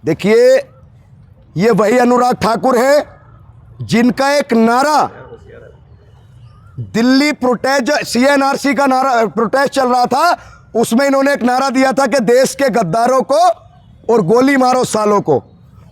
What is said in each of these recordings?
देखिए, ये वही अनुराग ठाकुर है जिनका एक नारा दिल्ली प्रोटेस्ट, CNRC का नारा प्रोटेस्ट चल रहा था, उसमें इन्होंने एक नारा दिया था कि देश के गद्दारों को और गोली मारो सालों को।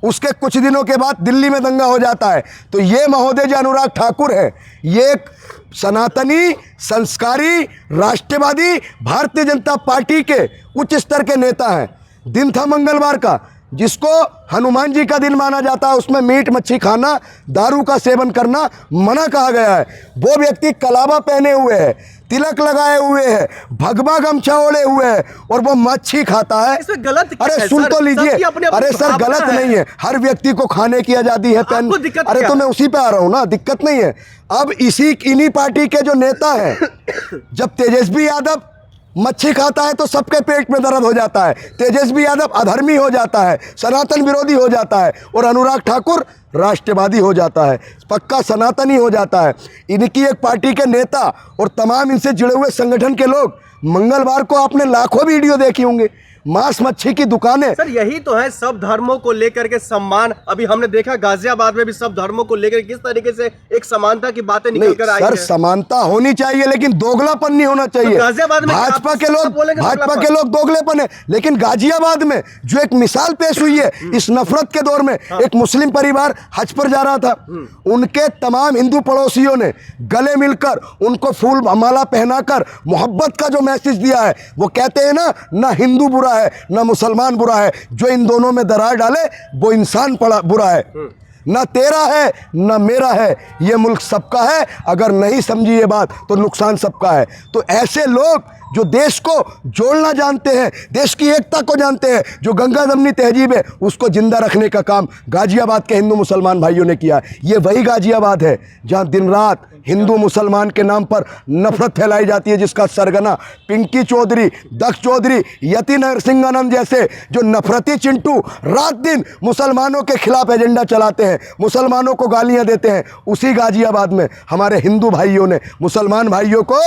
उसके कुछ दिनों के बाद दिल्ली में दंगा हो जाता है। तो ये महोदय जो अनुराग ठाकुर है, ये एक सनातनी, संस्कारी, राष्ट्रवादी भारतीय जनता पार्टी के उच्च स्तर के नेता हैं। दिन था मंगलवार का, जिसको हनुमान जी का दिन माना जाता है, उसमें मीट मच्छी खाना, दारू का सेवन करना मना कहा गया है। वो व्यक्ति कलावा पहने हुए है, तिलक लगाए हुए है, भगवा गमछा ओढ़े हुए है और वो मच्छी खाता है। इसमें गलत क्या अरे है? सुन तो लीजिए, अरे सर गलत है। नहीं है, हर व्यक्ति को खाने की आज़ादी है। अरे तो मैं उसी पे आ रहा हूँ ना, दिक्कत नहीं है। अब इन्हीं पार्टी के जो नेता हैं, जब तेजस्वी यादव मच्छी खाता है तो सबके पेट में दर्द हो जाता है, तेजस्वी यादव अधर्मी हो जाता है, सनातन विरोधी हो जाता है, और अनुराग ठाकुर राष्ट्रवादी हो जाता है, पक्का सनातनी हो जाता है। इनकी एक पार्टी के नेता और तमाम इनसे जुड़े हुए संगठन के लोग, मंगलवार को आपने लाखों वीडियो देखी होंगे, मांस मच्छी की दुकानें। सर यही तो है, सब धर्मों को लेकर के सम्मान। अभी हमने देखा गाजियाबाद में भी सब धर्मों को लेकर किस तरीके से एक समानता की बातें निकल कर आई सर, समानता होनी चाहिए लेकिन दोगलापन नहीं होना चाहिए। तो गाजियाबाद में भाजपा के लोग दोगलेपन है, लेकिन गाजियाबाद में जो एक मिसाल पेश हुई है इस नफरत के दौर में, एक मुस्लिम परिवार हज पर जा रहा था, उनके तमाम हिंदू पड़ोसियों ने गले मिलकर उनको फूल माला पहनाकर मोहब्बत का जो मैसेज दिया है। वो कहते हैं ना हिंदू बुरा है ना मुसलमान बुरा है, जो इन दोनों में दरार डाले वो इंसान बुरा है। ना तेरा है ना मेरा है, ये मुल्क सबका है। अगर नहीं समझी ये बात तो नुकसान सबका है। तो ऐसे लोग जो देश को जोड़ना जानते हैं, देश की एकता को जानते हैं, जो गंगा जमनी तहजीब है उसको जिंदा रखने का काम गाजियाबाद के हिंदू मुसलमान भाइयों ने किया। ये वही गाजियाबाद है जहां दिन रात हिंदू मुसलमान के नाम पर नफरत फैलाई जाती है, जिसका सरगना पिंकी चौधरी, दक्ष चौधरी, यति नरसिंहानंद जैसे जो नफरती चिंटू रात दिन मुसलमानों के खिलाफ एजेंडा चलाते हैं, मुसलमानों को गालियां देते हैं। उसी गाजियाबाद में हमारे हिंदू भाइयों ने मुसलमान भाइयों को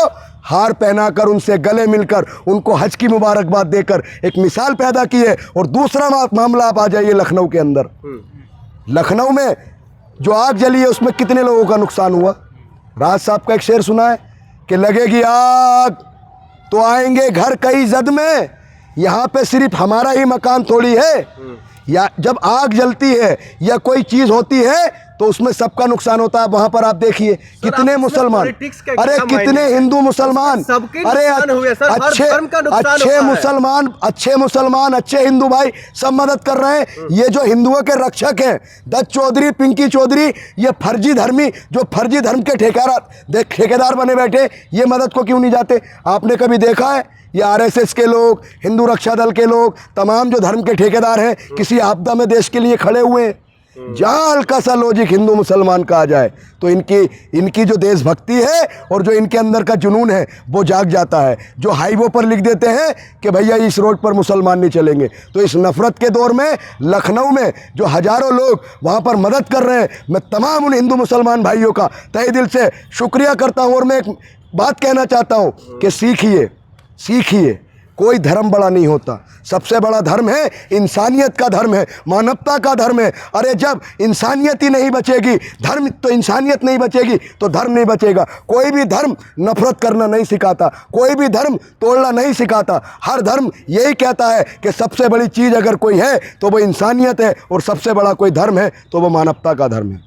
हार पहनाकर, उनसे गले मिलकर, उनको हज की मुबारकबाद देकर एक मिसाल पैदा की है। और दूसरा मामला आप आ जाइए लखनऊ के अंदर। लखनऊ में जो आग जली है उसमें कितने लोगों का नुकसान हुआ? राज साहब का एक शेर सुना है कि लगेगी आग तो आएंगे घर कई जद में, यहाँ पे सिर्फ हमारा ही मकान थोड़ी है। या जब आग जलती है या कोई चीज़ होती है तो उसमें सबका नुकसान होता है। वहां पर आप देखिए कितने मुसलमान, अरे कितने हिंदू मुसलमान, अरे अच्छे मुसलमान, अच्छे हिंदू भाई सब मदद कर रहे हैं। ये जो हिंदुओं के रक्षक हैं दत्त चौधरी, पिंकी चौधरी, ये फर्जी धर्मी जो फर्जी धर्म के ठेकेदार बने बैठे, ये मदद को क्यों नहीं जाते? आपने कभी देखा है ये RSS के लोग, हिंदू रक्षा दल के लोग, तमाम जो धर्म के ठेकेदार हैं किसी आपदा में देश के लिए खड़े हुए हैं? जहाँ हल्का सा लॉजिक हिंदू मुसलमान का आ जाए तो इनकी जो देशभक्ति है और जो इनके अंदर का जुनून है वो जाग जाता है। जो हाईवे पर लिख देते हैं कि भैया इस रोड पर मुसलमान नहीं चलेंगे। तो इस नफरत के दौर में लखनऊ में जो हज़ारों लोग वहाँ पर मदद कर रहे हैं, मैं तमाम उन हिंदू मुसलमान भाइयों का तहे दिल से शुक्रिया करता हूँ। और मैं एक बात कहना चाहता हूँ कि सीखिए, कोई धर्म बड़ा नहीं होता। सबसे बड़ा धर्म है इंसानियत का धर्म है, मानवता का धर्म है। अरे जब इंसानियत ही नहीं बचेगी, धर्म तो इंसानियत नहीं बचेगी तो धर्म नहीं बचेगा। कोई भी धर्म नफरत करना नहीं सिखाता, कोई भी धर्म तोड़ना नहीं सिखाता। हर धर्म यही कहता है कि सबसे बड़ी चीज़ अगर कोई है तो वो इंसानियत है, और सबसे बड़ा कोई धर्म है तो वो मानवता का धर्म है।